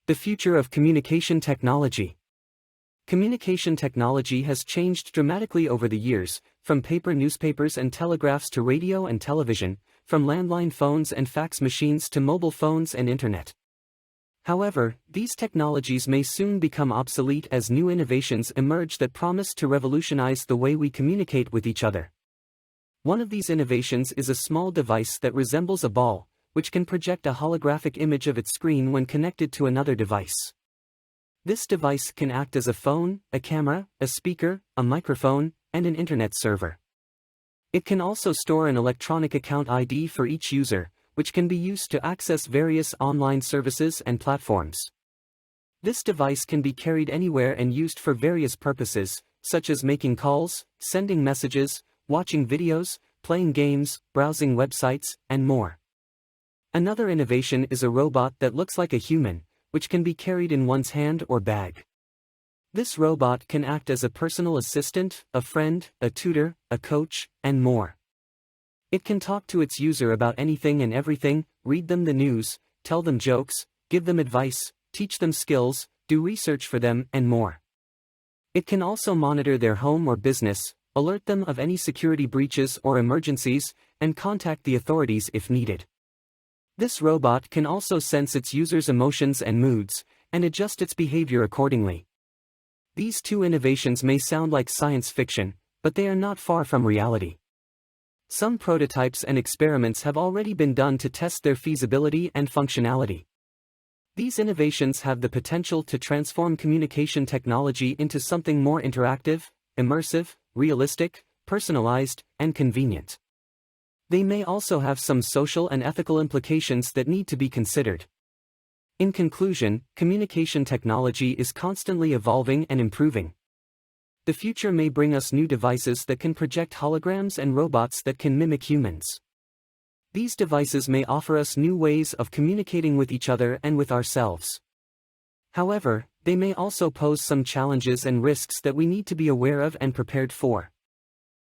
The future of communication technology. Communication technology has changed dramatically over the years, from paper newspapers and telegraphs to radio and television, from landline phones and fax machines to mobile phones and internet. However, these technologies may soon become obsolete as new innovations emerge that promise to revolutionize the way we communicate with each other. One of these innovations is a small device that resembles a ball, which can project a holographic image of its screen when connected to another device. This device can act as a phone, a camera, a speaker, a microphone, and an internet server. It can also store an electronic account ID for each user, which can be used to access various online services and platforms. This device can be carried anywhere and used for various purposes, such as making calls, sending messages, watching videos, playing games, browsing websites, and more. Another innovation is a robot that looks like a human, which can be carried in one's hand or bag. This robot can act as a personal assistant, a friend, a tutor, a coach, and more. It can talk to its user about anything and everything, read them the news, tell them jokes, give them advice, teach them skills, do research for them, and more. It can also monitor their home or business, alert them of any security breaches or emergencies, and contact the authorities if needed. This robot can also sense its users' emotions and moods, and adjust its behavior accordingly. These two innovations may sound like science fiction, but they are not far from reality. Some prototypes and experiments have already been done to test their feasibility and functionality. These innovations have the potential to transform communication technology into something more interactive, immersive, realistic, personalized, and convenient. They may also have some social and ethical implications that need to be considered. In conclusion, communication technology is constantly evolving and improving. The future may bring us new devices that can project holograms and robots that can mimic humans. These devices may offer us new ways of communicating with each other and with ourselves. However, they may also pose some challenges and risks that we need to be aware of and prepared for.